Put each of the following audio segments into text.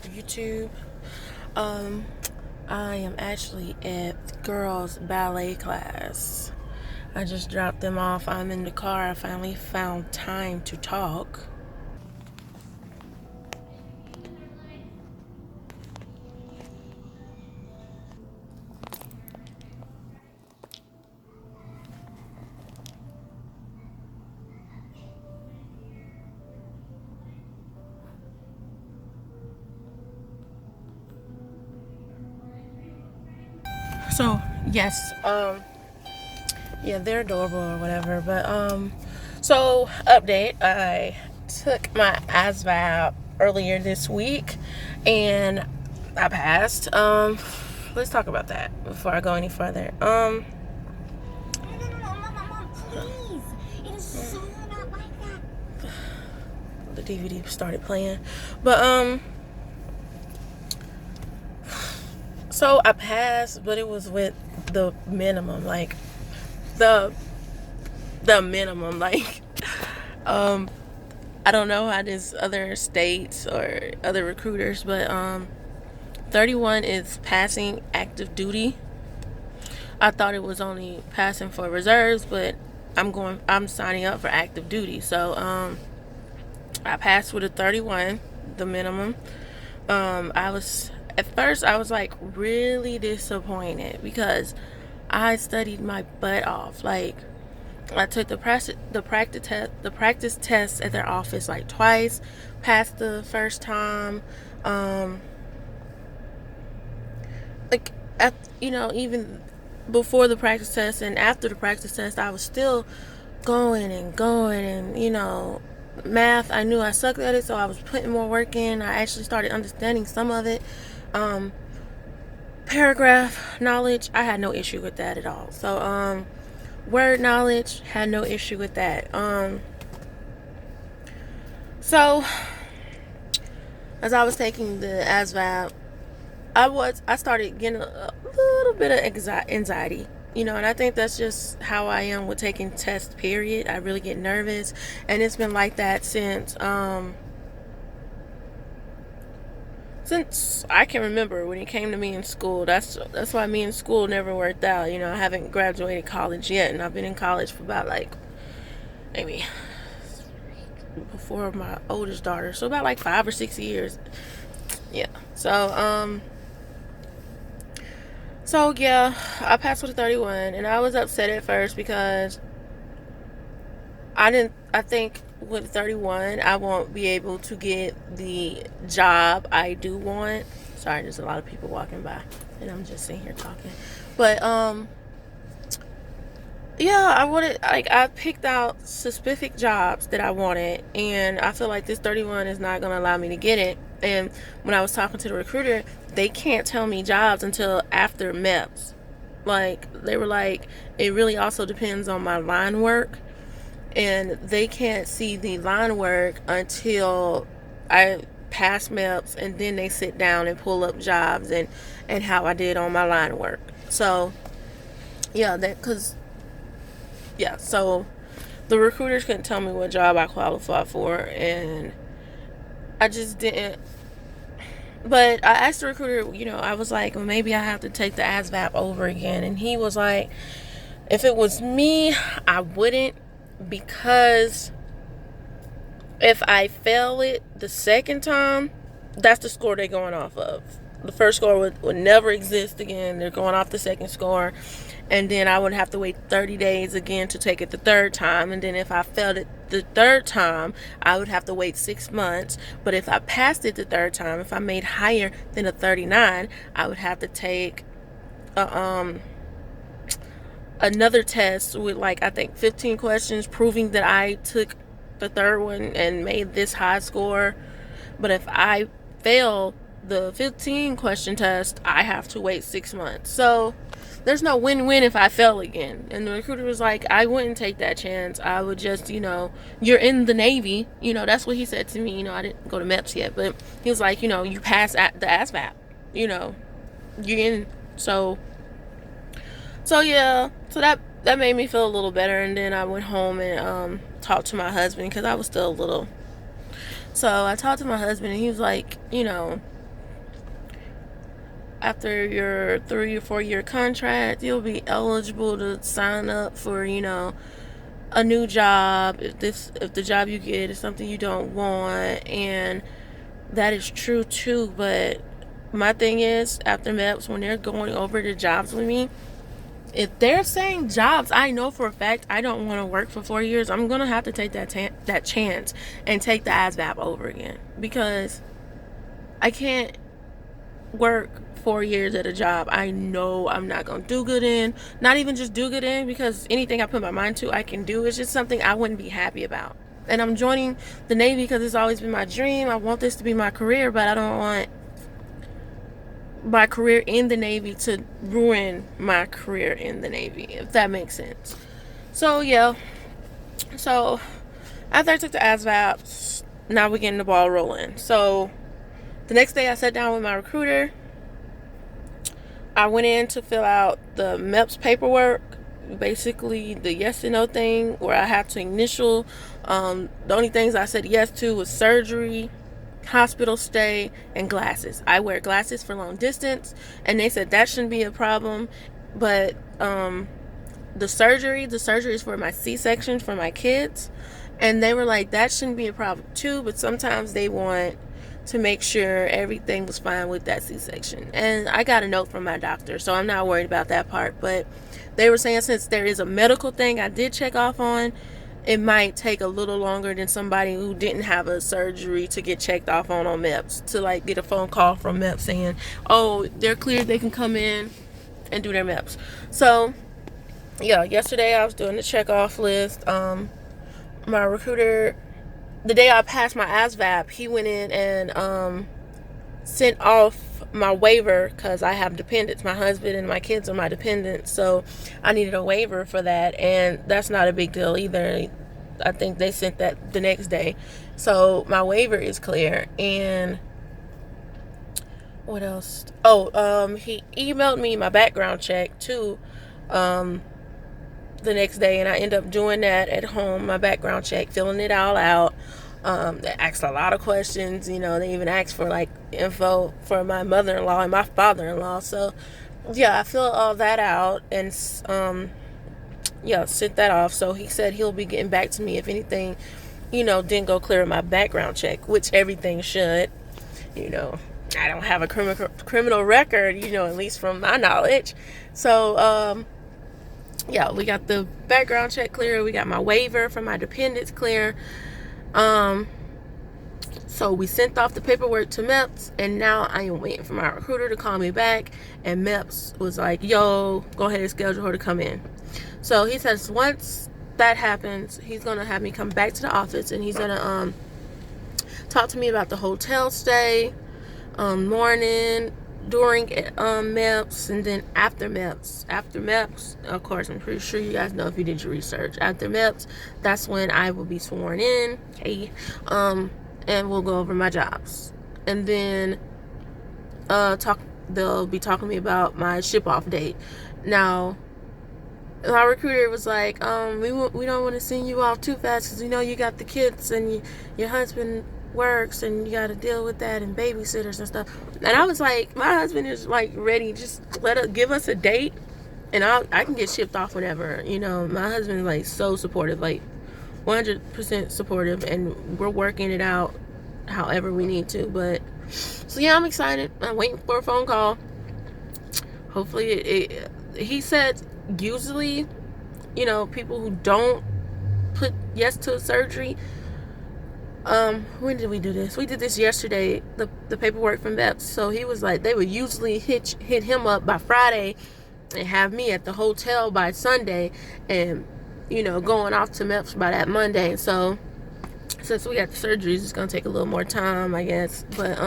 YouTube. Um, I am actually at girls' ballet class. I just dropped them off. I'm in the car. I finally found time to talk. So yes, yeah, they're adorable or whatever. But so update. I took my Asvab earlier this week, and I passed. Let's talk about that before I go any further. Mom, please. It is so not like that. The DVD started playing, but so I passed, but it was with the minimum, like the minimum, like I don't know how this other states or other recruiters, but 31 is passing active duty. I thought it was only passing for reserves, but I'm signing up for active duty. So I passed with a 31, the minimum. At first I was like really disappointed because I studied my butt off. Like, I took the practice test at their office like twice, passed the first time. Like, even before the practice test and after the practice test, I was still going and going, and math, I knew I sucked at it, so I was putting more work in. I actually started understanding some of it. Paragraph knowledge, I had no issue with that at all. So word knowledge, had no issue with that. So as I was taking the ASVAB, I started getting a little bit of anxiety, and I think that's just how I am with taking tests, period. I really get nervous, and it's been like that since I can remember when it came to me in school. That's why me in school never worked out. I haven't graduated college yet, and I've been in college for about like maybe before my oldest daughter, so about like 5 or 6 years. Yeah. So yeah, I passed with a 31, and I was upset at first because I think with 31 I won't be able to get the job I do want. Sorry, there's a lot of people walking by and I'm just sitting here talking. But yeah, I picked out specific jobs that I wanted, and I feel like this 31 is not going to allow me to get it. And when I was talking to the recruiter, they can't tell me jobs until after MEPS. Like, they were like, it really also depends on my line work, and they can't see the line work until I pass MEPS, and then they sit down and pull up jobs and how I did on my line work. So yeah, so the recruiters couldn't tell me what job I qualified for, and I just didn't. But I asked the recruiter, I was like, well, maybe I have to take the ASVAB over again. And he was like, if it was me, I wouldn't, because if I fail it the second time, that's the score they're going off of. The first score would never exist again. They're going off the second score. And then I would have to wait 30 days again to take it the third time. And then if I failed it the third time, I would have to wait 6 months. But if I passed it the third time, if I made higher than a 39, I would have to take another test with, like, I think 15 questions proving that I took the third one and made this high score. But if I fail the 15 question test, I have to wait 6 months. So there's no win-win if I fail again. And the recruiter was like, I wouldn't take that chance. I would just, you're in the Navy. That's what he said to me. I didn't go to MEPS yet, but he was like, you pass at the ASVAB. You're in. So yeah. So that made me feel a little better. And then I went home and talked to my husband because I was still a little. So I talked to my husband, and he was like, after your 3 or 4 year contract, you'll be eligible to sign up for, a new job if the job you get is something you don't want. And that is true too. But my thing is, after MEPS, when they're going over the jobs with me, if they're saying jobs I know for a fact I don't want to work for 4 years, I'm gonna have to take that chance and take the ASVAB over again, because I can't work 4 years at a job I know I'm not gonna do good in. Not even just do good in, because anything I put my mind to I can do. It's just something I wouldn't be happy about. And I'm joining the Navy because it's always been my dream. I want this to be my career, but I don't want my career in the Navy to ruin my career in the Navy, if that makes sense. So yeah, so after I took the ASVAB, now we're getting the ball rolling. So the next day I sat down with my recruiter. I went in to fill out the MEPS paperwork, basically the yes and no thing, where I had to initial. The only things I said yes to was surgery, hospital stay, and glasses. I wear glasses for long distance, and they said that shouldn't be a problem. But the surgery is for my C-section for my kids, and they were like, that shouldn't be a problem too, but sometimes they want to make sure everything was fine with that C-section. And I got a note from my doctor, so I'm not worried about that part. But they were saying, since there is a medical thing I did check off on, it might take a little longer than somebody who didn't have a surgery to get checked off on MEPS, to like get a phone call from MEPS saying, oh, they're cleared, they can come in and do their MEPS. So yeah, yesterday I was doing the check off list. My recruiter, the day I passed my ASVAB, he went in and sent off my waiver, because I have dependents. My husband and my kids are my dependents, so I needed a waiver for that, and that's not a big deal either. I think they sent that the next day, so my waiver is clear. And what else? He emailed me my background check too, the next day, and I end up doing that at home, my background check, filling it all out. They asked a lot of questions. They even asked for like info for my mother-in-law and my father-in-law. So yeah, I filled all that out and sent that off. So he said he'll be getting back to me if anything didn't go clear in my background check, which everything should. I don't have a criminal record, at least from my knowledge. So we got the background check clear. We got my waiver for my dependents clear. So we sent off the paperwork to MEPS, and now I am waiting for my recruiter to call me back. And MEPS was like, yo, go ahead and schedule her to come in. So he says once that happens, he's gonna have me come back to the office, and he's gonna talk to me about the hotel stay, morning, during MEPS, and then after MEPS. After MEPS, of course, I'm pretty sure you guys know if you did your research. After MEPS, that's when I will be sworn in. And we'll go over my jobs. And then they'll be talking to me about my ship off date. Now, my recruiter was like, we don't want to send you off too fast, because you got the kids and your husband works and you got to deal with that and babysitters and stuff. And I was like, my husband is like ready, just give us a date and I can get shipped off whenever. My husband is like so supportive, like 100% supportive, and we're working it out however we need to. But so yeah, I'm excited. I'm waiting for a phone call. Hopefully he said usually people who don't put yes to a surgery, when did we do this? We did this yesterday, the paperwork from MEPS. So he was like, they would usually hit him up by Friday and have me at the hotel by Sunday, and going off to MEPS by that Monday. So since we got the surgeries, it's gonna take a little more time, I guess. But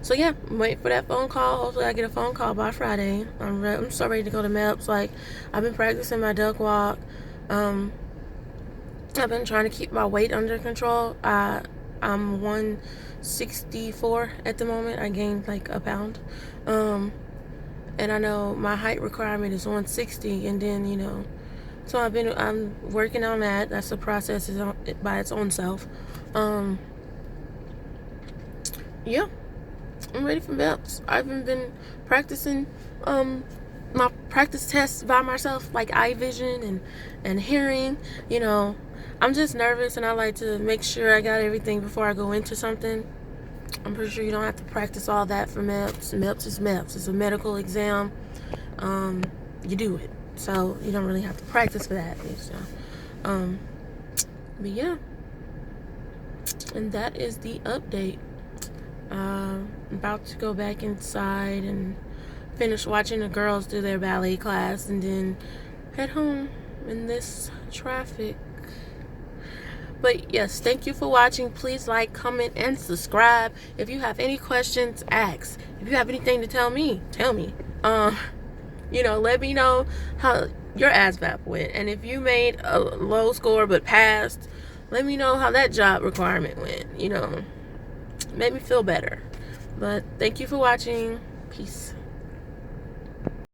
so yeah, I'm waiting for that phone call. Hopefully I get a phone call by Friday. I'm so ready to go to MEPS. Like, I've been practicing my duck walk. I've been trying to keep my weight under control. I'm 164 at the moment. I gained like a pound. And I know my height requirement is 160, and then so I'm working on that. That's a process by its own self. Yeah. I'm ready for MEPS. I've even been practicing my practice tests by myself, like eye vision and hearing. You know, I'm just nervous, and I like to make sure I got everything before I go into something. I'm pretty sure you don't have to practice all that for MEPS. MEPS is MEPS. It's a medical exam. You do it, so you don't really have to practice for that. So, but yeah, and that is the update. I'm about to go back inside and finish watching the girls do their ballet class, and then head home in this traffic. But yes, thank you for watching. Please like, comment, and subscribe. If you have any questions, ask. If you have anything to tell me, tell me. Let me know how your ASVAB went. And if you made a low score but passed, let me know how that job requirement went. Made me feel better. But thank you for watching. Peace.